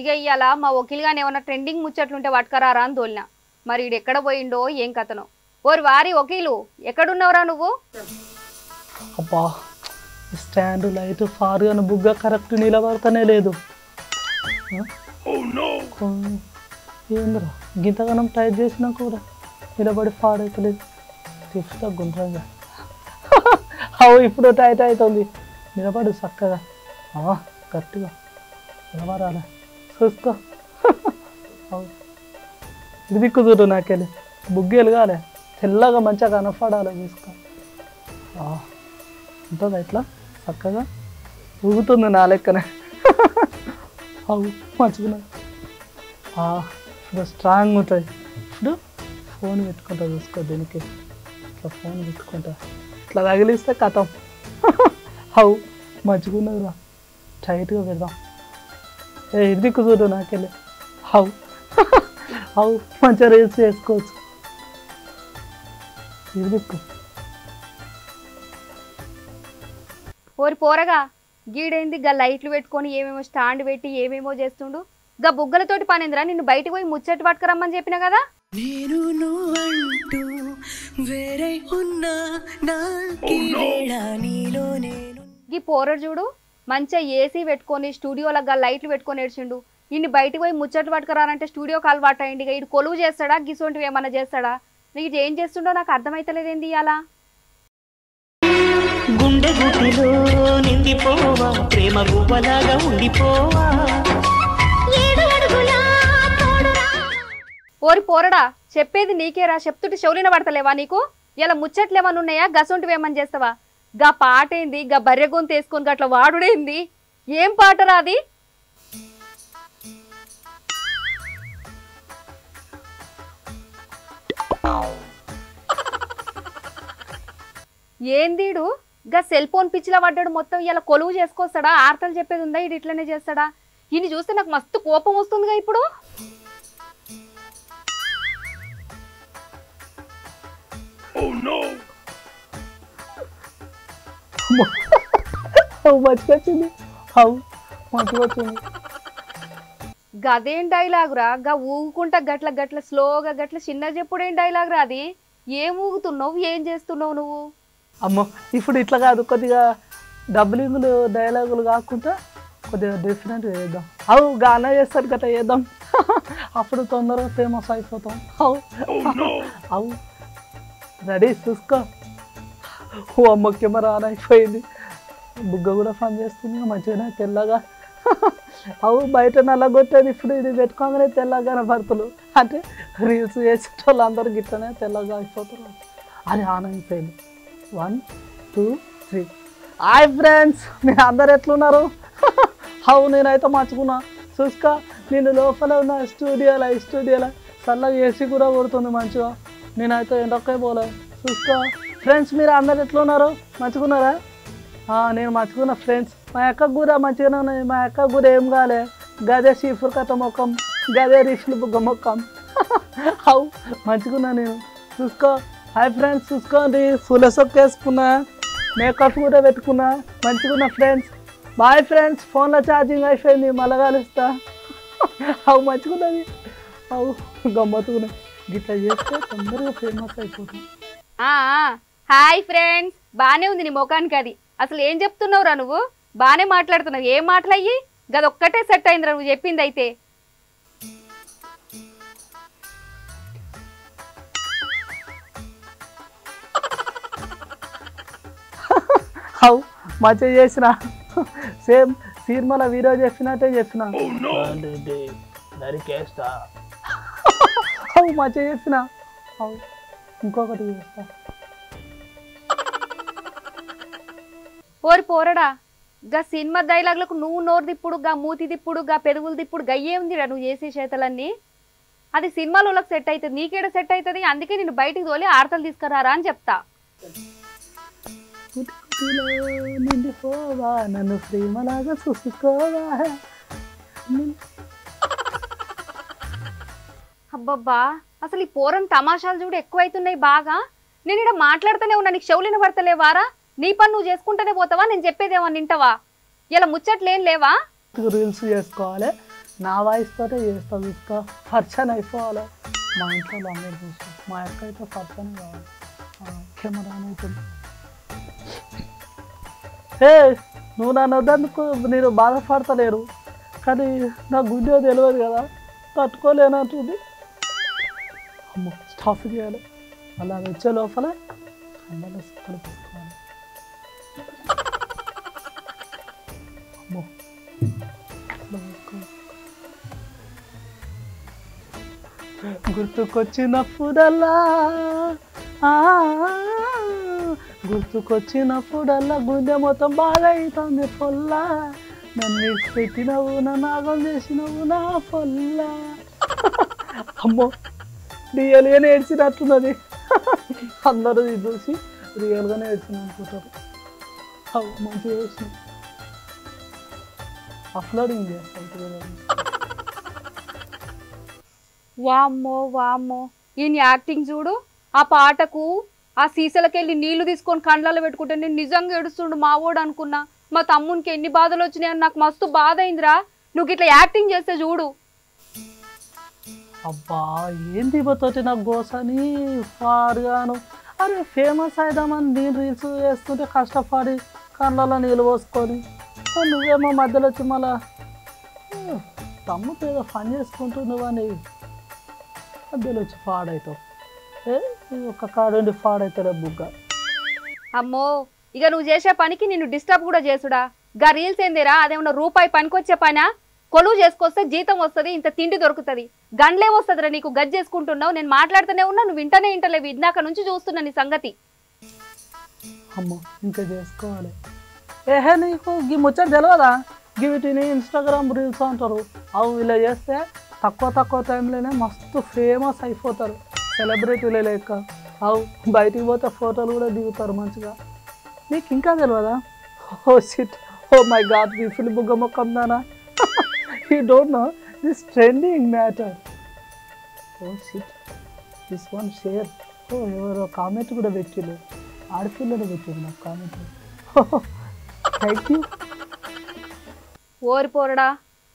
ఇక ఇయ్యాల మా వకీల్గానే ఏమన్నా ట్రెండింగ్ ముచ్చట్లుంటే పట్టుకరారా అని తోలినా. మరి ఈడు ఎక్కడ పోయిండో ఏం కథనో. ఓరి వారి వకీలు ఎక్కడున్నావురా నువ్వు? అబ్బా స్టాండ్ లైట్ ఫారుగా బుగ్గ కరెక్ట్ నిలబడతానే లేదు. ఏందిరా గింతగానం టైట్ చేసినా కూడా నిలబడి ఫాడైతలేదు. తిప్పుతా గుండ్రంగా. అవు ఇప్పుడు టైట్ అవుతుంది. నిలబడు చక్కగా గట్టిగా నిలబడాలి. చూసుకో. అవు ఇది దిక్కు చూడు నాకెళ్ళి బుగ్గి వెలగాలి తెల్లగా మంచిగా కనపడాలి. చూసుకో ఉంటుందా ఇట్లా చక్కగా ఊగుతుంది నా లెక్కనే. అవు మంచిగా ఇప్పుడు స్ట్రాంగ్ ఉంటుంది. ఇప్పుడు ఫోన్ పెట్టుకుంటా చూసుకో. దీనికి ఇట్లా ఫోన్ పెట్టుకుంటా ఇట్లా తగిలిస్తే కథం. అవు మంచిగా ఉన్నదిరా టైట్గా పెడదాం. ఇది దిక్కు చూడు నాకెళ్ళి. అవు అవు మంచిగా రీల్స్ చేసుకోవచ్చు. ఇది దిక్కు. ఓరి పోరగా గీడైంది గా లైట్లు పెట్టుకొని ఏమేమో స్టాండ్ పెట్టి ఏమేమో చేస్తుండు. గా బుగ్గలతోటి పనిందిరా. నిన్ను బయటకు పోయి ముచ్చట్టు పట్టుకురమ్మని చెప్పినా కదా. గీ పోరడు చూడు మంచిగా ఏసీ పెట్టుకొని స్టూడియోలో గా లైట్లు పెట్టుకొని ఏడ్చిండు. ఇన్ని బయటకు పోయి ముచ్చట్లు పట్టుకురానంటే స్టూడియోకి అలవాటు అయ్యింది. ఇక ఇటు కొలువు చేస్తాడా గిసోంటివి ఏమన్నా చేస్తాడా? నీకు ఏం చేస్తుండో నాకు అర్థమైతలేదేంది ఇవాళ. గుండె గుటిలో నిండిపోవా ప్రేమ గువ్వలాగా ఉండిపోవా. ఓరి పోరడా చెప్పేది నీకేరా. చెప్తుంటే చెవులిన పడతలేవా నీకు? ఇలా ముచ్చట్లేమన్నా ఉన్నాయా? గసొంటివి ఏమని చేస్తావా? గా పాట ఏంది? గా బర్రె గొంతు వేసుకొని గట్ల వాడుడేంది? ఏం పాటరా అది? ఏందీడు గా సెల్ ఫోన్ పిచ్చిలా పడ్డాడు మొత్తం. ఇలా కొలువు చేసుకొస్తాడా? ఆర్తలు చెప్పేది ఉందా? ఇది ఇట్లనే చేస్తాడా? ఈయన చూస్తే నాకు మస్తు కోపం వస్తుందిగా ఇప్పుడు. మంచిగా వచ్చింది. మంచిగా వచ్చింది. గదేం డైలాగురా? గా ఊగుకుంటా గట్ల గట్ల స్లోగా గట్ల చిన్న చెప్పుడేం డైలాగురా అది? ఏం ఊగుతున్నావు? ఏం చేస్తున్నావు నువ్వు? అమ్మో ఇప్పుడు ఇట్లా కాదు, కొద్దిగా డబ్బులింగులు డైలాగులు కాకుండా కొద్దిగా డిఫరెంట్గా చేద్దాం. అవు గానా చేస్తారు గట్లా చేద్దాం. అప్పుడు తొందరగా ఫేమస్ అయిపోతాం. అవు రెడీ చూసుకో. ఓ అమ్మ కెమెరా ఆన్ అయిపోయింది. బుగ్గ కూడా పని చేస్తుంది మంచిగానే తెల్లగా. అవు బయట నల్లగొట్టేది ఇప్పుడు ఇది పెట్టుకోగానే తెల్లగానే భర్తలు అంటే రీల్స్ చేసేటోళ్ళు అందరూ గిట్లనే తెల్లగా అయిపోతారు. అది ఆన్ అయిపోయింది. 1 2 3. హాయ్ ఫ్రెండ్స్, మీరు అందరు ఎట్లున్నారు? అవు నేనైతే మర్చుకున్నా. చూసుకో నేను లోపల ఉన్న స్టూడియోలో చల్లగా ఏసీ కూడా కొడుతుంది మంచిగా. నేనైతే ఎండకే పోలే. చూసుకో ఫ్రెండ్స్, మీరు అందరు ఎట్లున్నారు? మంచుకున్నారా? నేను మంచుకున్నా ఫ్రెండ్స్. మా అక్క కూర మంచిగానే ఉన్నాయి. మా అక్క కూర ఏం కాలే. గదే సీఫుర్ కథ మొక్కం, గదే రిష్లు బుగ్గ మొక్కం. అవు మంచుకున్నా నేను. చూసుకో హాయ్ ఫ్రెండ్స్, చూసుకోండి ఫుల్ సొక్క వేసుకున్నా, మేకప్ కూడా పెట్టుకున్నా, మంచిగున్నా ఫ్రెండ్స్. బాయ్ ఫ్రెండ్స్, ఫోన్లో ఛార్జింగ్ అయిపోయింది, మళ్ళా కలుస్తా. అవు మంచిగున్నది. అవు గమ్మత్తుకున్నా. గిట్లా చేస్తే తొందరగా ఫేమస్ అయిపోతుంది. హాయ్ ఫ్రెండ్స్, బాగానే ఉంది నీ ముఖానికి అది. అసలు ఏం చెప్తున్నావురా నువ్వు? బాగానే మాట్లాడుతున్నావు. ఏం మాట్లాయి? గది ఒక్కటే సెట్ అయిందిరా నువ్వు చెప్పింది అయితే. అవు మంచిగా చేసిన. సేమ్ సినిమాలో వీడియో చెప్పినట్టే చెప్పిన. అవు మంచిగా చేసిన. అవు ఇంకొకటి చేస్తా. ఓరి పోరడా, గా సినిమా డైలాగులకు నువ్వు నోరు దిప్పుడు, గా మూతి దిప్పుడు, గా పెదవులు దిప్పుడు గయ్యే ఉందిరా నువ్వు చేసే చేతలన్నీ. అది సినిమాలో సెట్ అవుతుంది, నీకేడ సెట్ అవుతుంది? అందుకే నేను బయటికి తోలి ఆడతలు తీసుకురారా అని చెప్తా. నన్ను ప్రేమలాగా చూసుకోవా. అబ్బబ్బా, అసలు ఈ పోరని తమాషాలు చూడు ఎక్కువైతున్నాయి బాగా. నేను ఇక్కడ మాట్లాడుతూనే ఉన్నా, నీకు చెవులిన పడతలేవారా? నీ పని నువ్వు చేసుకుంటూనే పోతావా? నేను చెప్పేదేమో వింటావా? ఇలా ముచ్చట్లేం లేవా? రీల్స్ చేసుకోవాలి, నా వాయిస్తోనే చేస్తాం ఇంకా పర్సన్ అయిపోవాలి మా ఇంట్లో అందరూ చూస్తాం మా అక్క అయితే పర్సన్ కావాలి కెమెరా అవుతుంది ఏ నువ్వు నన్ను వద్దనుకో నేను బాధపడతలేరు కానీ నా గుండె తెలియదు కదా తట్టుకోలేనంటుంది అమ్మో స్టాఫ్ చేయాలి అలా వచ్చే లోపల అమ్మలో సుక్కలు పెట్టుకోవాలి అమ్మో గుర్తుకొచ్చినప్పుడల్లా గుర్తుకొచ్చినప్పుడల్లా గుండె మొత్తం బాగా అవుతుంది పొల్లా నన్ను పెట్టినవు నా నాగం చేసినవు నా పొల్లా అమ్మో రియల్గానే ఏడ్చినట్టున్నది అందరూ ఇది చూసి రియల్గానే ఏడ్చిన అనుకుంటారు మంచిగా చేసిన అప్లోడింగ్ చేస్తాను వామ్మో వామ్మో ఈయన యాక్టింగ్ చూడు ఆ పాటకు ఆ సీసలకెళ్ళి నీళ్లు తీసుకొని కండ్లలో పెట్టుకుంటే నేను నిజంగా ఏడుస్తుండు మావోడు అనుకున్నా మా తమ్మునికి ఎన్ని బాధలు వచ్చినాయని నాకు మస్తు బాధ అయిందిరా నువ్వు ఇట్లా యాక్టింగ్ చేస్తే చూడు అబ్బా ఏంది ఇవ్వతోటి నాకు గోసని పాడుగాను అరే ఫేమస్ అయిదామని నేను రీల్స్ చేస్తుంటే కష్టపడి కళ్ళలో నీళ్ళు పోసుకొని నువ్వేమో మధ్యలో వచ్చి మళ్ళా తమ్ముతో ఏదో పని చేసుకుంటున్నావని మధ్యలో వచ్చి పాడవుతావు ఒక్క కాడుండి పాడవుతాడు బుగ్గ అమ్మో ఇక నువ్వు చేసే పనికి నిన్ను డిస్టర్బ్ కూడా చేసుడా గా రీల్స్ ఏందేరా అదేమన్నా రూపాయి పనికొచ్చే పనా కొలువు చేసుకొస్తే జీతం వస్తుంది ఇంత తిండి దొరుకుతుంది గండ్లే వస్తుందిరా నీకు గజ్ చేసుకుంటున్నావు నేను మాట్లాడుతూనే ఉన్నా నువ్వు వింటనే వింటలేవు ఇందాక నుంచి చూస్తున్నా నీ సంగతి అమ్మో ఇంకా చేసుకోవాలి ఏహే నీకు ఈ ముచ్చట తెలియదా వీటిని ఇన్స్టాగ్రామ్ రీల్స్ అంటారు అవి ఇలా చేస్తే తక్కువ టైంలోనే మస్తు ఫేమస్ అయిపోతారు సెలబ్రిటీలే లెక్క అవు బయటికి పోతే ఫోటోలు కూడా దిగుతారు మంచిగా నీకు ఇంకా తెలియదా oh shit oh my god ఈ ఫిల్మ్ బుగ్గ మొక్కందానా you don't know this trending matter oh shit this one share oh ఎవరో కామెంట్ కూడా పెట్టిళ్ళు ఆడపిల్లలు పెట్టిండు నాకు కామెంట్ థ్యాంక్ యూ ఓరిపోరడా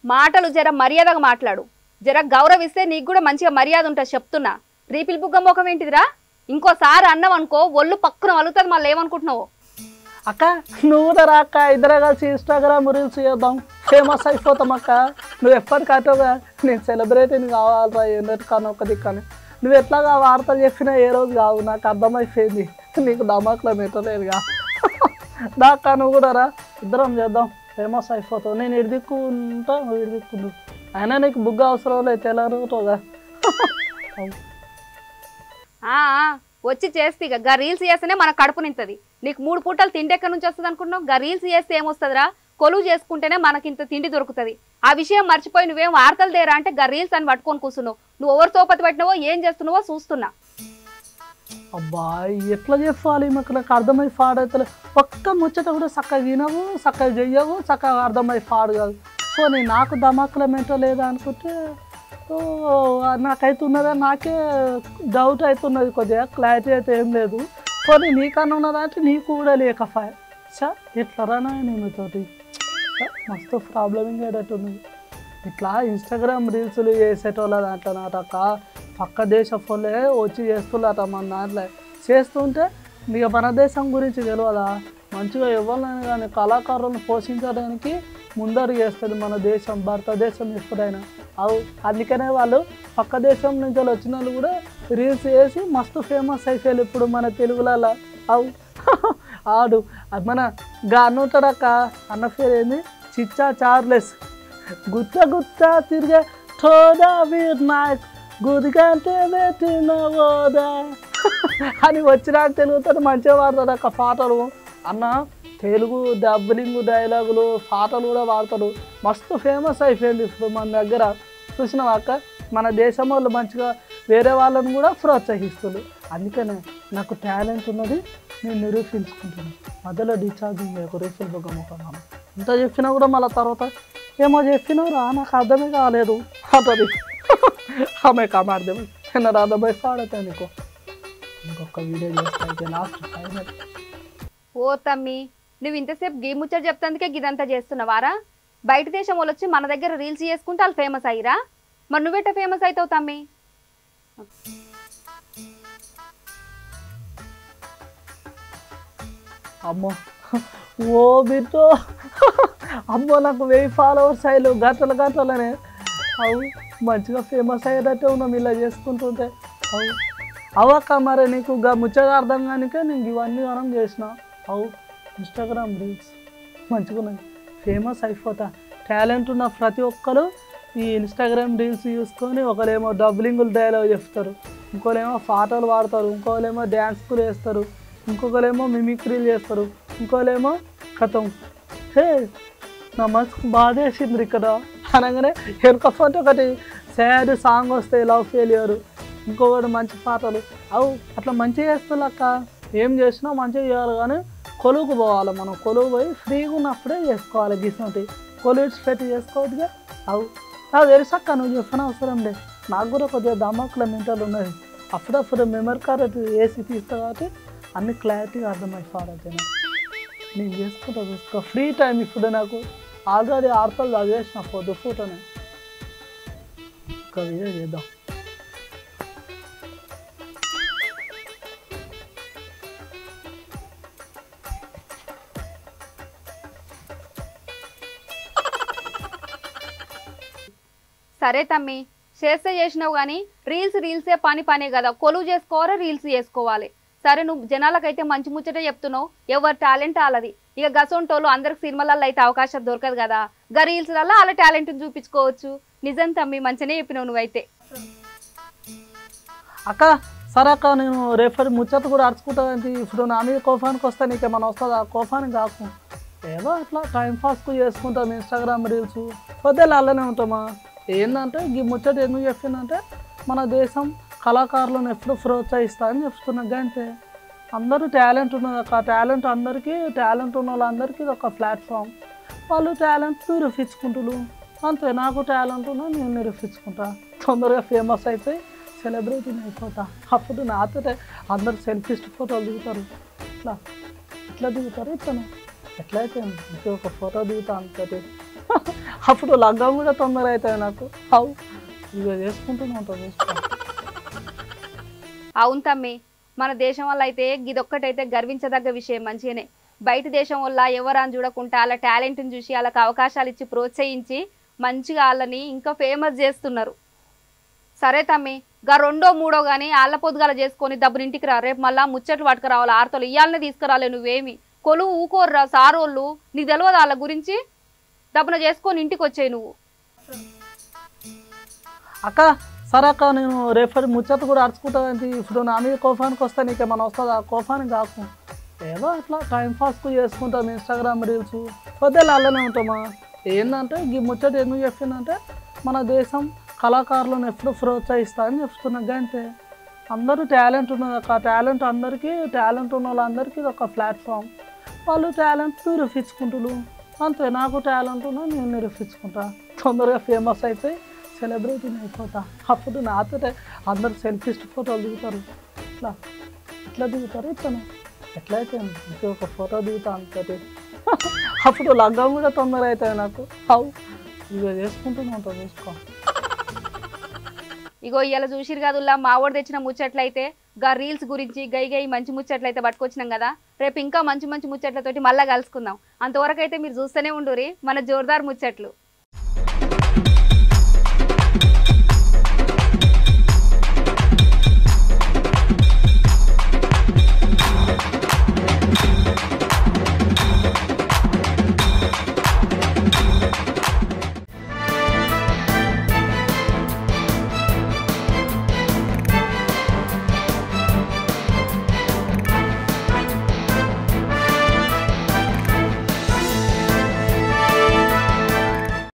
మాటలు జర మర్యాదగా మాట్లాడు జర గౌరవిస్తే నీకు కూడా మంచిగా మర్యాద ఉంటుంది చెప్తున్నా రీపిల్ బుగ్గ మొఖం ఏంటిదిరా ఇంకోసారి అన్నావు అనుకో ఒళ్ళు పక్కన వలుగుతుంది మళ్ళీ ఏమనుకుంటున్నావు అక్క నువ్వు కూడా రా అక్క ఇద్దరే కలిసి ఇన్స్టాగ్రామ్ రీల్స్ చేద్దాం ఫేమస్ అయిపోతాం అక్క నువ్వు ఎప్పటికట్టోగా నేను సెలబ్రిటీని కావాలరా ఎన్నటికన్నా ఒక దిక్కని నువ్వు ఎట్లాగా వార్తలు చెప్పినా ఏ రోజు కావు నాకు అర్థమైపోయింది నీకు దమాకులో మెట్టలేదుగా దాకా నువ్వు కూడా రా ఇద్దరం చేద్దాం ఫేమస్ అయిపోతావు నేను ఇడిదిక్కుంటా నువ్వు ఇడిదిక్కుండు అయినా నీకు బుగ్గ అవసరం లేదు తెల్లరుగుతావుగా వచ్చి చేస్తే ఇక గా రీల్స్ చేస్తేనే మన కడుపు నింతది నీకు 3 పూటలు తిండి ఎక్కడి నుంచి వస్తుంది అనుకుంటున్నావు గా రీల్స్ చేస్తే ఏమొస్తుందిరా కొలువు చేసుకుంటేనే మనకింత తిండి దొరుకుతుంది ఆ విషయం మర్చిపోయి నువ్వేం వార్తలు దేరా అంటే గా రీల్స్ అని పట్టుకొని కూర్చున్నావు నువ్వు ఎవరు తోపతి పెట్టినావో ఏం చేస్తున్నావో చూస్తున్నా అబ్బా ఎట్లా చెప్పాలి మాకు నాకు అర్థమై పాడవుతలే ఒక్క ముచ్చట కూడా చక్కగా వినవు చక్కగా చెయ్యవు చక్కగా అర్థమై పాడు కాదు సో నేను నాకు దమాకుల మెంటో లేదా అనుకుంటే నాకైతే ఉన్నదా నాకే డౌట్ అవుతున్నది కొద్దిగా క్లారిటీ అయితే ఏం లేదు సో నీకన్నా ఉన్నదా అంటే నీకు కూడా లేకపాయ సార్ ఎట్లా రానా నేనుతోటి మస్తు ప్రాబ్లమింగ్ అయ్యేటట్టున్నది ఇట్లా ఇన్స్టాగ్రామ్ రీల్స్లు చేసేటోళ్ళ దాంట్లో నాటక పక్క దేశ ఫోన్లే వచ్చి చేస్తున్నట మన దాంట్లో చేస్తుంటే ఇక మన దేశం గురించి తెలియదా మంచిగా ఎవరినైనా కానీ కళాకారులను పోషించడానికి ముందరు చేస్తుంది మన దేశం భారతదేశం ఎప్పుడైనా అవు అందుకనే వాళ్ళు పక్క దేశం నుంచి వచ్చిన వాళ్ళు కూడా రీల్స్ చేసి మస్తు ఫేమస్ అయిపోయారు ఇప్పుడు మన తెలుగులలో అవు ఆడు మన గానుంటాడక్క అన్న పేరు ఏంది చిచ్చా చార్లెస్ గుత్త తిరిగే థోడా వీర్ నాయక్ గుదిగంటే పెట్టిన ఓదా అని వచ్చినాక తెలుగుతాడు మంచిగా వాడతాడు అక్క పాటలు అన్న తెలుగు డబ్బింగ్ డైలాగులు పాటలు కూడా వాడతాడు మస్తు ఫేమస్ అయిపోయింది ఇప్పుడు మన దగ్గర చూసినావా అక్క మన దేశం వాళ్ళు మంచిగా వేరే వాళ్ళని కూడా ప్రోత్సహిస్తున్నారు అందుకనే నాకు టాలెంట్ ఉన్నది నేను నిరూపించుకుంటున్నాను మధ్యలో డిశ్చార్జింగ్ చేయకు రీఫిల్ బుగ్గ మొక్కన్నాను ఇంత చెప్పినా కూడా మళ్ళీ తర్వాత ఏమో చెప్పినవురా నాకు అర్థమే కాలేదు అంటది ఆమె అర్థమై నేను అర్థమై పాడతాను నీకు ఇంకొక వీడియో చేస్తా లాస్ట్ ఫైనల్ ఓ తమ్మి నువ్వు ఇంతసేపు గీ ముచ్చట చెప్తాందుకే గిదంతా చేస్తున్నావారా బయట దేశం వాళ్ళు వచ్చి మన దగ్గర రీల్స్ చేసుకుంటే వాళ్ళు ఫేమస్ అయ్యిరా. మరి నువ్వెట్ట ఫేమస్ అవుతావు తమ్మి? అమ్మో ఓ బిడ్డో అమ్మో నాకు 1000 ఫాలోవర్స్ అయ్యారు గంటలనే. అవు మంచిగా ఫేమస్ అయ్యేటట్టే ఉన్నాం ఇలా చేసుకుంటుంటే. అవు అవక్క మరి నీకు ముచ్చగా అర్థం కానికే నేను ఇవన్నీ మనం చేసిన. అవు ఇన్స్టాగ్రామ్ రీల్స్ మంచిగా ఉన్నాయి, ఫేమస్ అయిపోతా. టాలెంట్ ఉన్న ప్రతి ఒక్కరు ఈ ఇన్స్టాగ్రామ్ రీల్స్ చూసుకొని ఒకరేమో డబ్బింగులు డైలాగ్ చెప్తారు, ఇంకోలేమో పాటలు పాడతారు, ఇంకోలేమో డ్యాన్స్లు వేస్తారు, ఇంకొకరేమో మిమిక్రీలు చేస్తారు, ఇంకోలేమో కథం. హే నా మనసుకు బాధేసింది ఇక్కడ అనగానే వెనుక ఫోటో ఒకటి సాడ్ సాంగ్ వస్తాయి, లవ్ ఫెయిల్యూర్, ఇంకొకటి మంచి పాటలు. అవు అట్లా మంచిగా చేస్తాక ఏం చేసినా మంచిగా చేయాలి, కానీ కొలువుకు పోవాలి. మనం కొలువు పోయి ఫ్రీగా ఉన్నప్పుడే చేసుకోవాలి. గిసంటి కొలువు పెట్టి చేసుకోవద్దుగా. అవు నాకు తెలుసక్క, నువ్వు చెప్పిన అవసరం లేదు. నాకు కూడా కొద్దిగా దమాకుల మెంటల్ ఉన్నది. అప్పుడప్పుడు మెమరీ కార్డ్ వేసి తీస్తా కాబట్టి అన్ని క్లారిటీగా అర్థమైపోవాలి. నేను చేసుకుంటా చూసుకో ఫ్రీ టైం. ఇప్పుడు నాకు ఆల్రెడీ ఆర్తలు చదివేసిన పొద్దు ఫోటోనే. ఒక వీడియో చేద్దాం. సరే తమ్మి, చేస్తే చేసినావు కానీ రీల్సే పనే కదా. కొలువు చేసుకోవాలి, రీల్స్ చేసుకోవాలి. సరే నువ్వు జనాలకైతే మంచి ముచ్చటే చెప్తున్నావు, ఎవరి టాలెంట్ వాళ్ళది. ఇక గసొంటోళ్ళు అందరికి సినిమాలలో అయితే అవకాశం దొరకదు కదా, గా రీల్స్లలో వాళ్ళ టాలెంట్ చూపించుకోవచ్చు. నిజం తమ్మి, మంచిగానే చెప్పినావు నువ్వైతే. అక్క సరే అక్క, నేను రేపటి ముచ్చట కూడా అరుచుకుంటా. ఇప్పుడు నా మీద కోఫానికి వస్తే నీకేమన్నా వస్తుందా? కోఫానికి కాకు, ఏదో అట్లా టైంపాస్కు చేసుకుంటాం ఇన్స్టాగ్రామ్ రీల్స్. పొద్దున్న అలానే ఉంటామా. ఏంటంటే ఈ ముచ్చట ఎందుకు చెప్పిందంటే మన దేశం కళాకారులను ఎప్పుడు ప్రోత్సహిస్తా అని చెప్తున్నా. అంటే అందరూ టాలెంట్ ఉన్నది అక్క. టాలెంట్ ఉన్న వాళ్ళందరికీ ఇది ఒక ప్లాట్ఫామ్. వాళ్ళు టాలెంట్ నిరూపించుకుంటారు అంతే. నాకు టాలెంట్ ఉన్నా నేను నిరూపించుకుంటా, తొందరగా ఫేమస్ అయిపోయి సెలబ్రిటీని అయిపోతా. అప్పుడు నాతో అందరు సెల్ఫిస్ట్ ఫోటోలు దిగుతారు. ఇట్లా దిగుతారు. ఇతను ఎట్లయితే ఒక ఫోటో దిగుతా అంతటి. అప్పుడు లగ్గం కూడా తొందర అవుతుంది నాకు. అవు ఇక చేసుకుంటూనే ఉంటాను, చూసుకో. అవును తమ్మి, మన దేశం వల్ల అయితే ఇదొక్కటైతే గర్వించదగ్గ విషయం. మంచిగానే బయట దేశం వల్ల ఎవరని చూడకుండా వాళ్ళ టాలెంట్ని చూసి వాళ్ళకి అవకాశాలు ఇచ్చి ప్రోత్సహించి మంచిగా వాళ్ళని ఇంకా ఫేమస్ చేస్తున్నారు. సరే తమ్మి, గా 2, 3 కానీ ఆళ్ళ పొద్దుగాల చేసుకొని దబ్బునింటికి రా. రేపు మళ్ళీ ముచ్చట్లు పట్టుకురావాలి. ఆర్తలు ఇయ్యాలనే తీసుకురాలే. నువ్వేమి కొలువు ఊకోర్రా సారోళ్ళు, నీకు తెలియదు వాళ్ళ గురించి. దబ్బున చేసుకొని ఇంటికి వచ్చాయి నువ్వు. అక్క సరే అక్క, నేను రేపటి ముచ్చట కూడా అరుచుకుంటా. ఇప్పుడు నా మీద కోఫానికి వస్తే నీకేమన్నా వస్తుందా? కోఫానికి కాకు, ఏదో అట్లా టైంపాస్కు చేసుకుంటాం ఇన్స్టాగ్రామ్ రీల్స్. పొద్దున్న అలానే ఉంటామా. ఏంటంటే ఈ ముచ్చట ఎందుకు చెప్పిందంటే మన దేశం కళాకారులను ఎప్పుడు ప్రోత్సహిస్తా అని చెప్తున్నా. అంటే అందరూ టాలెంట్ ఉన్నది అక్క. టాలెంట్ ఉన్న వాళ్ళందరికీ ఇది ఒక ప్లాట్ఫామ్. వాళ్ళు టాలెంట్ నిరూపించుకుంటారు అంతే. నాకు టాలెంట్ ఉన్నా నేను నిరూపించుకుంటా, తొందరగా ఫేమస్ అయిపోయి సెలబ్రిటీని అయిపోతా. అప్పుడు నాతో అందరు సెల్ఫిస్ట్ ఫోటోలు దిగుతారు. ఇట్లా దిగుతారు. ఇతను ఎట్లయితే ఒక ఫోటో దిగుతా అంతటి. అప్పుడు లగ్గం కూడా తొందర అవుతుంది నాకు. అవు ఇక చేసుకుంటూనే ఉంటాను, చూసుకో. ఇగో ఇవాళ చూసిరు కదుల్లా మా వాడు తెచ్చిన ముచ్చట్లయితే గా రీల్స్ గురించి గై మంచి ముచ్చట్లయితే పట్టుకొచ్చినాం కదా. రేపు ఇంకా మంచి ముచ్చట్లతోటి మళ్ళీ కలుసుకుందాం. అంతవరకు అయితే మీరు చూస్తూనే ఉండురి మన జోర్దార్ ముచ్చట్లు.